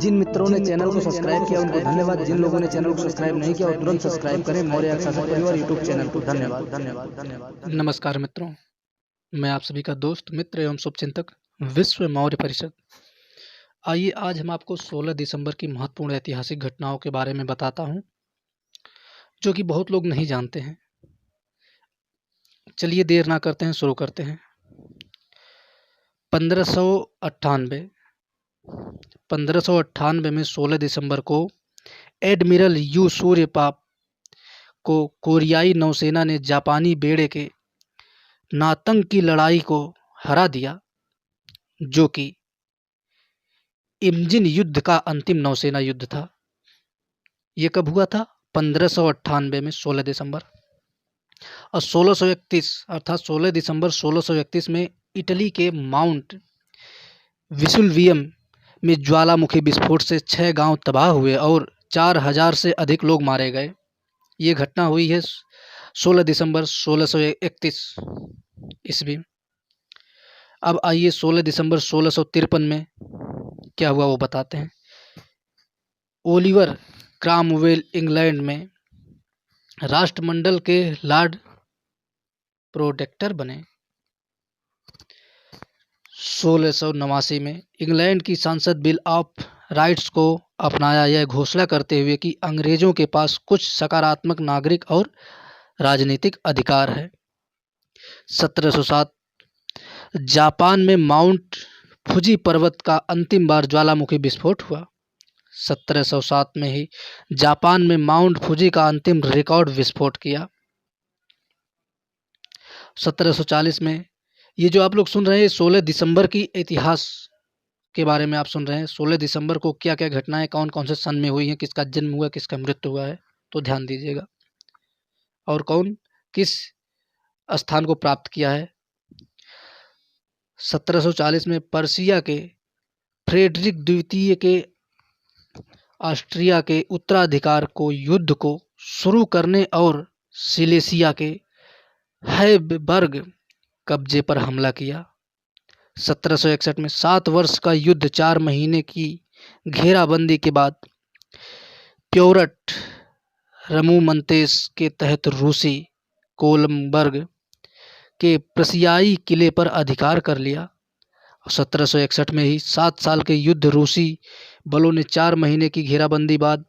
जिन मित्रों ने चैनल को सब्सक्राइब किया उनको धन्यवाद। जिन लोगों ने चैनल को सब्सक्राइब नहीं किया और तुरंत सब्सक्राइब करें मौर्य शासक परिवार यूट्यूब चैनल को। धन्यवाद धन्यवाद धन्यवाद। नमस्कार मित्रों, मैं आप सभी का दोस्त मित्र एवं शुभचिंतक विश्व मौर्य परिषद। आइए आज हम आपको 16 दिसंबर की महत्वपूर्ण ऐतिहासिक घटनाओं के बारे में बताता हूं, जो कि बहुत लोग नहीं जानते हैं। चलिए देर ना करते हैं, शुरू करते हैं। 1598 में 16 दिसंबर को एडमिरल यू सूर्यपाप को कोरियाई नौसेना ने जापानी बेड़े के नातंग की लड़ाई को हरा दिया, जो कि इमजिन युद्ध का अंतिम नौसेना युद्ध था। ये कब हुआ था? 1598 में 16 दिसंबर। और 1631 अर्थात 16 दिसंबर 1631 में इटली के माउंट विसुलवियम में ज्वालामुखी विस्फोट से 6 गांव तबाह हुए और 4000 से अधिक लोग मारे गए। ये घटना हुई है 16 दिसंबर 1631 ईस्वी। अब आइए 16 दिसंबर 1653 में क्या हुआ वो बताते हैं। ओलिवर क्रामवेल इंग्लैंड में राष्ट्रमंडल के लॉर्ड प्रोटेक्टर बने। 1689 में इंग्लैंड की संसद बिल ऑफ राइट्स को अपनाया, यह घोषणा करते हुए कि अंग्रेजों के पास कुछ सकारात्मक नागरिक और राजनीतिक अधिकार है। 1707 जापान में माउंट फुजी पर्वत का अंतिम बार ज्वालामुखी विस्फोट हुआ। 1707 में ही जापान में माउंट फुजी का अंतिम रिकॉर्ड विस्फोट किया। 1740 में ये जो आप लोग सुन रहे हैं 16 दिसंबर की इतिहास के बारे में आप सुन रहे हैं। 16 दिसंबर को क्या क्या घटनाएं कौन कौन से सन में हुई हैं, किसका जन्म हुआ, किसका मृत्यु हुआ है, तो ध्यान दीजिएगा। और कौन किस स्थान को प्राप्त किया है। 1740 में पर्सिया के फ्रेडरिक द्वितीय के ऑस्ट्रिया के उत्तराधिकार को युद्ध को शुरू करने और सिलेसिया के हैबबर्ग कब्जे पर हमला किया। 1761 में 7 वर्ष का युद्ध 4 महीने की घेराबंदी के बाद प्योरट रमुमंतेस के तहत रूसी कोलमबर्ग के प्रसियाई किले पर अधिकार कर लिया। 1761 में ही 7 साल के युद्ध रूसी बलों ने 4 महीने की घेराबंदी बाद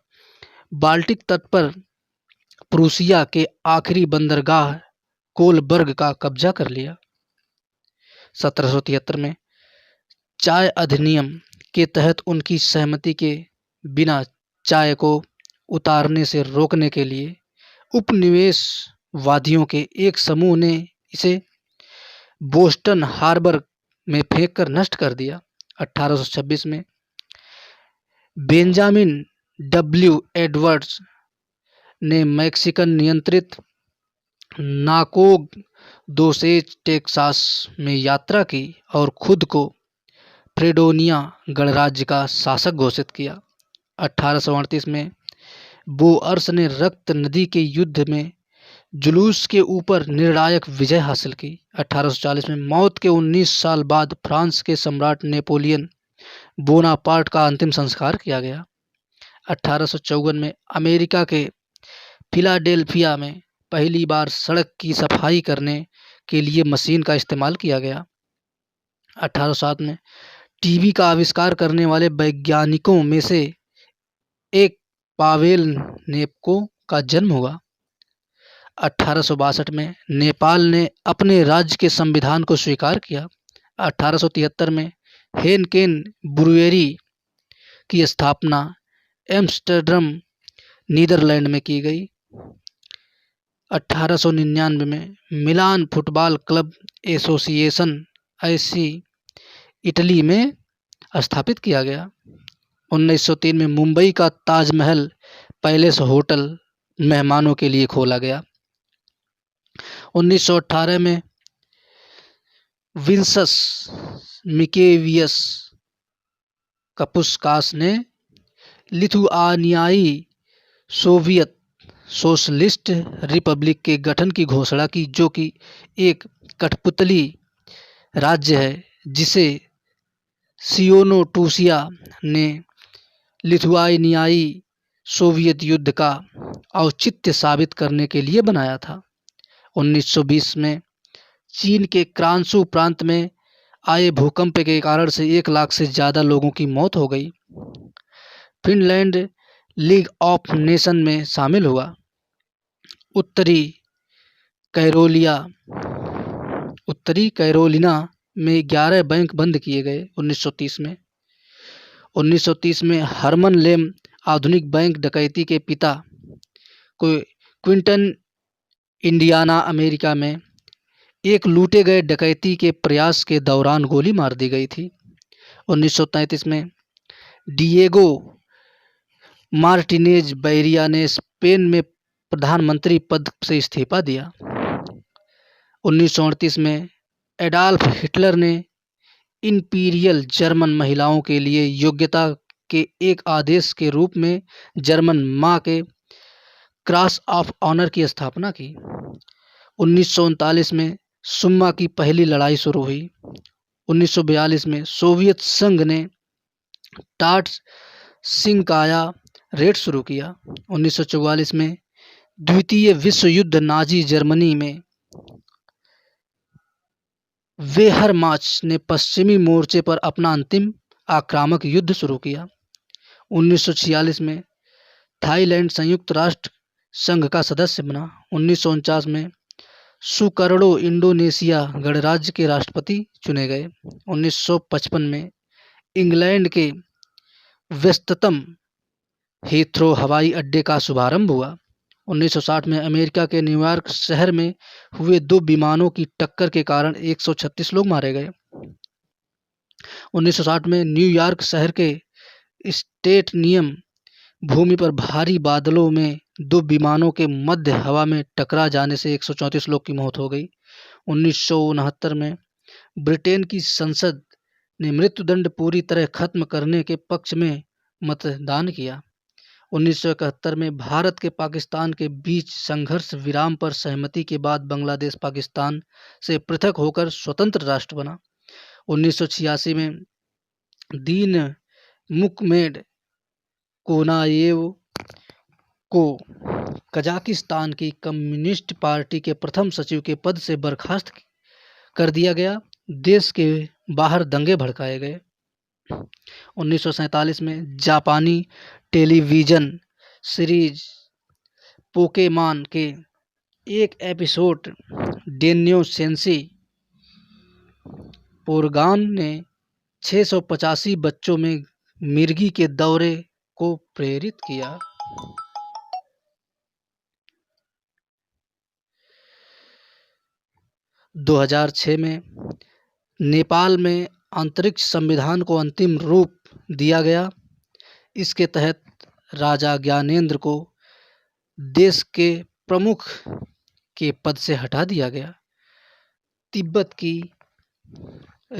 बाल्टिक तट पर प्रूसिया के आखिरी बंदरगाह कोलबर्ग का कब्जा कर लिया। 1773 में चाय अधिनियम के तहत उनकी सहमति के बिना चाय को उतारने से रोकने के लिए उपनिवेशवादियों के एक समूह ने इसे बोस्टन हार्बर में फेंककर नष्ट कर दिया। 1826 में बेंजामिन डब्ल्यू एडवर्ड्स ने मैक्सिकन नियंत्रित नाकोग दोसेज टेक्सास में यात्रा की और खुद को फ्रेडोनिया गणराज्य का शासक घोषित किया। 1838 में बोअर्स ने रक्त नदी के युद्ध में जुलूस के ऊपर निर्णायक विजय हासिल की। 1840 में मौत के 19 साल बाद फ्रांस के सम्राट नेपोलियन बोनापार्ट का अंतिम संस्कार किया गया। 1854 में अमेरिका के फिलाडेल्फिया में पहली बार सड़क की सफाई करने के लिए मशीन का इस्तेमाल किया गया। 1807 में टीवी का आविष्कार करने वाले वैज्ञानिकों में से एक पावेल नेपको का जन्म हुआ। 1862 में नेपाल ने अपने राज्य के संविधान को स्वीकार किया। 1873 में हेनकेन ब्रुएरी की स्थापना एम्स्टर्डम नीदरलैंड में की गई। 1899 में मिलान फुटबॉल क्लब एसोसिएशन ऐसी इटली में स्थापित किया गया। 1903 में मुंबई का ताजमहल पैलेस होटल मेहमानों के लिए खोला गया। 1918 में विंसस मिकेवियस कपुस्कास ने लिथुआनियाई सोवियत सोशलिस्ट रिपब्लिक के गठन की घोषणा की, जो कि एक कठपुतली राज्य है जिसे सियोनोटूसिया ने लिथुआनियाई सोवियत युद्ध का औचित्य साबित करने के लिए बनाया था। 1920 में चीन के क्रांसू प्रांत में आए भूकंप के कारण से 1 लाख से ज़्यादा लोगों की मौत हो गई। फिनलैंड लीग ऑफ नेशन में शामिल हुआ। उत्तरी कैरोलिया उत्तरी कैरोलिना में 11 बैंक बंद किए गए 1930 में। 1930 में हरमन लेम आधुनिक बैंक डकैती के पिता को क्विंटन, इंडियाना, अमेरिका में एक लूटे गए डकैती के प्रयास के दौरान गोली मार दी गई थी। 1933 में डिएगो मार्टिनेज बैरिया ने स्पेन में प्रधानमंत्री पद से इस्तीफा दिया। 1938 में एडॉल्फ हिटलर ने इंपीरियल जर्मन महिलाओं के लिए योग्यता के एक आदेश के रूप में जर्मन माँ के क्रॉस ऑफ ऑनर की स्थापना की। 1939 में सुम्मा की पहली लड़ाई शुरू हुई। 1942 में सोवियत संघ ने टाटसिंकाया रेड शुरू किया। 1944 में द्वितीय विश्व युद्ध नाजी जर्मनी में वेहरमाच ने पश्चिमी मोर्चे पर अपना अंतिम आक्रामक युद्ध शुरू किया। 1946 में थाईलैंड संयुक्त राष्ट्र संघ का सदस्य बना। 1949 में सुकर्णो इंडोनेशिया गणराज्य के राष्ट्रपति चुने गए। 1955 में इंग्लैंड के व्यस्ततम हीथ्रो हवाई अड्डे का शुभारंभ हुआ। 1960 में अमेरिका के न्यूयॉर्क शहर में हुए 2 विमानों की टक्कर के कारण 136 लोग मारे गए। 1960 में न्यूयॉर्क शहर के स्टेटनियम भूमि पर भारी बादलों में 2 विमानों के मध्य हवा में टकरा जाने से 134 लोग की मौत हो गई। 1969 में ब्रिटेन की संसद ने मृत्युदंड पूरी तरह खत्म करने के पक्ष में मतदान किया। 1971 में भारत के पाकिस्तान के बीच संघर्ष विराम पर सहमति के बाद बांग्लादेश पाकिस्तान से पृथक होकर स्वतंत्र राष्ट्र बना। 1986 में दीन मुकमेड कोनायेव को कजाकिस्तान की कम्युनिस्ट पार्टी के प्रथम सचिव के पद से बर्खास्त कर दिया गया। देश के बाहर दंगे भड़काए गए। 1947 में जापानी टेलीविज़न सीरीज पोकेमॉन के एक एपिसोड डेन्यो सेंसी पोरगान ने 685 बच्चों में मिर्गी के दौरे को प्रेरित किया। – 2006 में नेपाल में अंतरिक्ष संविधान को अंतिम रूप दिया गया। इसके तहत राजा ज्ञानेंद्र को देश के प्रमुख के पद से हटा दिया गया। तिब्बत की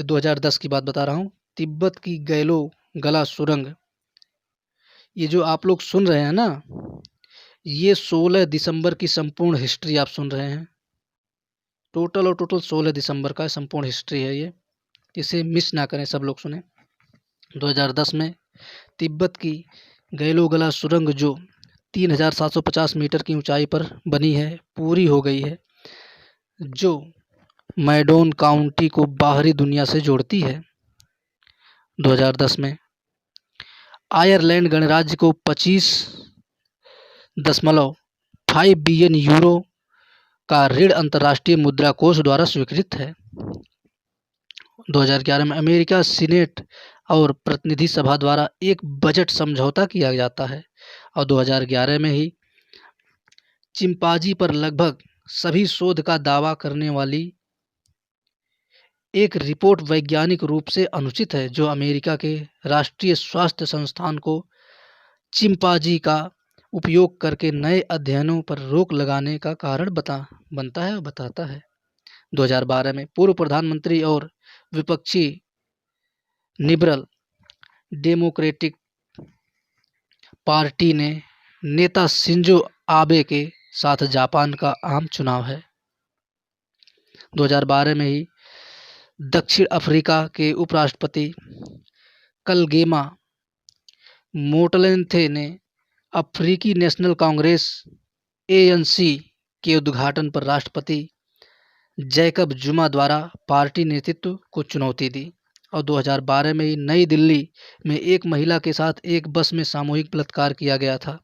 2010 की बात बता रहा हूँ। तिब्बत की गैलो गला सुरंग, ये जो आप लोग सुन रहे हैं ना, ये 16 दिसंबर की संपूर्ण हिस्ट्री आप सुन रहे हैं। टोटल 16 दिसंबर का संपूर्ण हिस्ट्री है ये, इसे मिस ना करें, सब लोग सुने। 2010 में तिब्बत की गैलो गला सुरंग जो 3750 मीटर की ऊंचाई पर बनी है, पूरी हो गई है, जो मैडोन काउंटी को बाहरी दुनिया से जोड़ती है। 2010 में आयरलैंड गणराज्य को 25.5 बिलियन यूरो का ऋण अंतर्राष्ट्रीय मुद्रा कोष द्वारा स्वीकृत है। 2011 में अमेरिका सीनेट और प्रतिनिधि सभा द्वारा एक बजट समझौता किया जाता है और 2011 में ही चिंपांजी पर लगभग सभी शोध का दावा करने वाली एक रिपोर्ट वैज्ञानिक रूप से अनुचित है, जो अमेरिका के राष्ट्रीय स्वास्थ्य संस्थान को चिंपांजी का उपयोग करके नए अध्ययनों पर रोक लगाने का कारण बनता है और बताता है। 2012 में पूर्व प्रधानमंत्री और विपक्षी लिबरल डेमोक्रेटिक पार्टी ने नेता शिंजो आबे के साथ जापान का आम चुनाव है। 2012 में ही दक्षिण अफ्रीका के उपराष्ट्रपति कलगेमा मोटलेंथे ने अफ्रीकी नेशनल कांग्रेस ANC के उद्घाटन पर राष्ट्रपति जैकब जुमा द्वारा पार्टी नेतृत्व को चुनौती दी और 2012 में ही नई दिल्ली में एक महिला के साथ एक बस में सामूहिक बलात्कार किया गया था,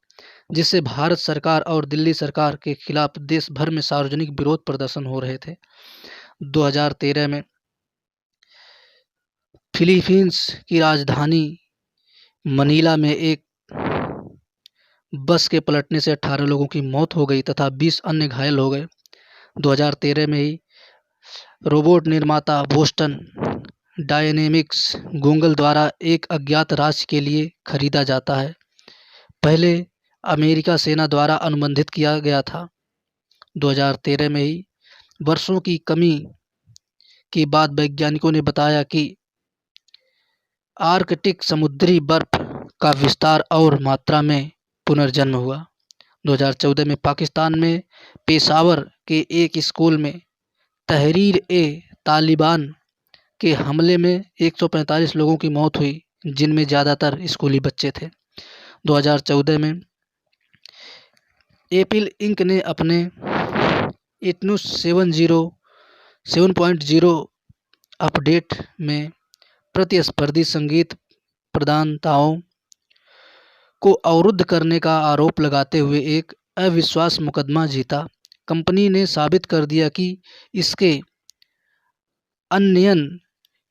जिससे भारत सरकार और दिल्ली सरकार के खिलाफ देश भर में सार्वजनिक विरोध प्रदर्शन हो रहे थे। 2013 में फिलीपींस की राजधानी मनीला में एक बस के पलटने से 18 लोगों की मौत हो गई तथा 20 अन्य घायल हो गए। 2013 में ही रोबोट निर्माता बोस्टन डायनेमिक्स गूगल द्वारा एक अज्ञात राशि के लिए खरीदा जाता है। पहले अमेरिका सेना द्वारा अनुबंधित किया गया था। 2013 में ही वर्षों की कमी के बाद वैज्ञानिकों ने बताया कि आर्कटिक समुद्री बर्फ का विस्तार और मात्रा में पुनर्जन्म हुआ। 2014 में पाकिस्तान में पेशावर के एक स्कूल में तहरीर-ए-तालिबान के हमले में 145 लोगों की मौत हुई, जिनमें ज़्यादातर स्कूली बच्चे थे। 2014 में एप्पल इंक ने अपने इग्निस 7.0 अपडेट में प्रतिस्पर्धी संगीत प्रदाताओं को अवरुद्ध करने का आरोप लगाते हुए एक अविश्वास मुकदमा जीता। कंपनी ने साबित कर दिया कि इसके उन्नयन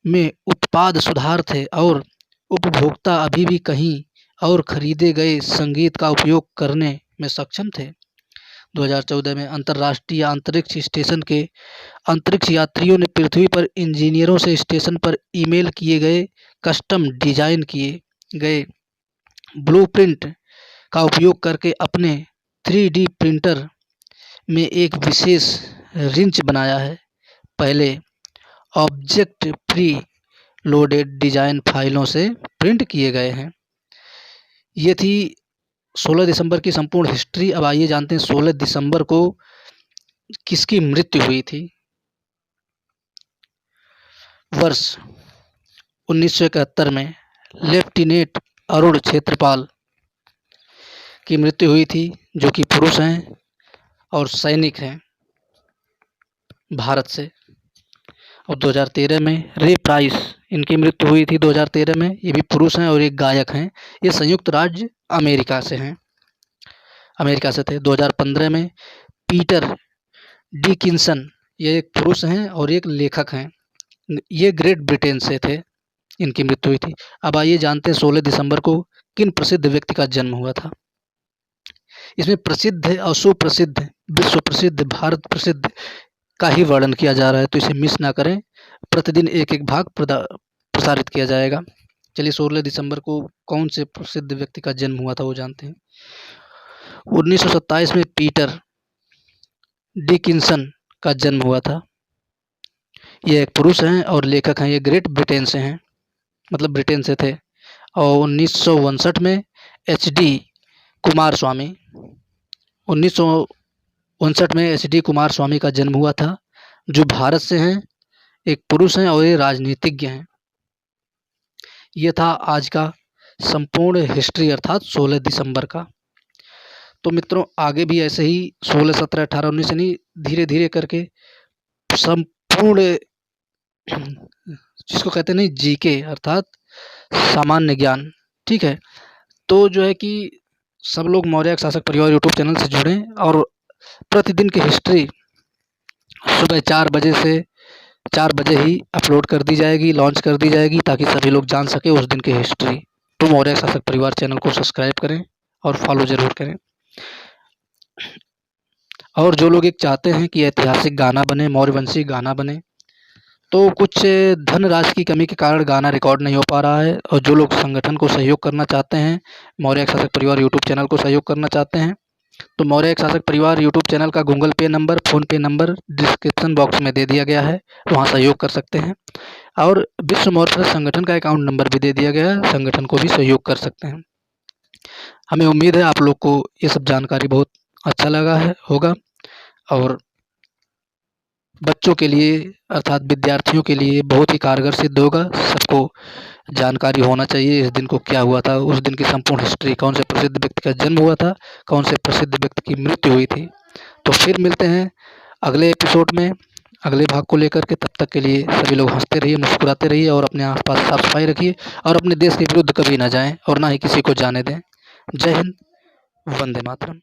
में उत्पाद सुधार थे और उपभोक्ता अभी भी कहीं और खरीदे गए संगीत का उपयोग करने में सक्षम थे। 2014 में अंतर्राष्ट्रीय अंतरिक्ष स्टेशन के अंतरिक्ष यात्रियों ने पृथ्वी पर इंजीनियरों से स्टेशन पर ईमेल किए गए कस्टम डिजाइन किए गए ब्लूप्रिंट का उपयोग करके अपने 3D प्रिंटर में एक विशेष रिंच बनाया है। पहले ऑब्जेक्ट प्री लोडेड डिजाइन फाइलों से प्रिंट किए गए हैं। ये थी 16 दिसंबर की संपूर्ण हिस्ट्री। अब आइए जानते हैं 16 दिसंबर को किसकी मृत्यु हुई थी। वर्ष 1971 में लेफ्टिनेंट अरुण क्षेत्रपाल की मृत्यु हुई थी, जो कि पुरुष हैं और सैनिक हैं भारत से। और 2013 में रे प्राइस, इनकी मृत्यु हुई थी 2013 में। ये भी पुरुष हैं और एक गायक हैं। ये संयुक्त राज्य अमेरिका से हैं, अमेरिका से थे। 2015 में पीटर डिकिंसन, ये एक पुरुष हैं और एक लेखक हैं। ये ग्रेट ब्रिटेन से थे, इनकी मृत्यु हुई थी। अब आइए जानते हैं 16 दिसंबर को किन प्रसिद्ध व्यक्ति का जन्म हुआ था। इसमें प्रसिद्ध और सुप्रसिद्ध, विश्व प्रसिद्ध, भारत प्रसिद्ध का ही वर्णन किया जा रहा है, तो इसे मिस ना करें। प्रतिदिन एक एक भाग प्रसारित किया जाएगा। चलिए 16 दिसंबर को कौन से प्रसिद्ध व्यक्ति का जन्म हुआ था वो जानते हैं। 1927 में पीटर डिकिंसन का जन्म हुआ था। ये एक पुरुष हैं और लेखक हैं। ये ग्रेट ब्रिटेन से हैं, मतलब ब्रिटेन से थे। और 1959 में HD कुमारस्वामी, 1959 में HD कुमारस्वामी का जन्म हुआ था, जो भारत से हैं, एक पुरुष हैं और ये राजनीतिज्ञ हैं। ये था आज का संपूर्ण हिस्ट्री अर्थात 16 दिसंबर का। तो मित्रों आगे भी ऐसे ही 16, 17, 18, 19 यानी धीरे धीरे करके संपूर्ण, जिसको कहते नहीं GK अर्थात सामान्य ज्ञान, ठीक है। तो जो है कि सब लोग मौर्य शासक परिवार यूट्यूब चैनल से जुड़ें और प्रतिदिन की हिस्ट्री सुबह 4 बजे ही अपलोड कर दी जाएगी, लॉन्च कर दी जाएगी, ताकि सभी लोग जान सके उस दिन की हिस्ट्री। तो मौर्य शासक परिवार चैनल को सब्सक्राइब करें और फॉलो ज़रूर करें। और जो लोग एक चाहते हैं कि ऐतिहासिक गाना बने, मौर्यवंशी गाना बने, तो कुछ धनराशि की कमी के कारण गाना रिकॉर्ड नहीं हो पा रहा है। और जो लोग संगठन को सहयोग करना चाहते हैं, मौर्य शासक परिवार यूट्यूब चैनल को सहयोग करना चाहते हैं, तो मौर्य शासक परिवार यूट्यूब चैनल का गूगल पे नंबर, फ़ोन पे नंबर डिस्क्रिप्शन बॉक्स में दे दिया गया है, वहाँ सहयोग कर सकते हैं। और विश्व मौर्य संगठन का अकाउंट नंबर भी दे दिया गया है, संगठन को भी सहयोग कर सकते हैं। हमें उम्मीद है आप लोग को ये सब जानकारी बहुत अच्छा लगा होगा और बच्चों के लिए अर्थात विद्यार्थियों के लिए बहुत ही कारगर सिद्ध होगा। सबको जानकारी होना चाहिए इस दिन को क्या हुआ था, उस दिन की संपूर्ण हिस्ट्री, कौन से प्रसिद्ध व्यक्ति का जन्म हुआ था, कौन से प्रसिद्ध व्यक्ति की मृत्यु हुई थी। तो फिर मिलते हैं अगले एपिसोड में अगले भाग को लेकर के। तब तक के लिए सभी लोग हंसते रहिए, मुस्कुराते रहिए और अपने आसपास साफ सफाई रखिए और अपने देश के विरुद्ध कभी ना जाएं और ना ही किसी को जाने दें। जय हिंद, वंदे मातरम।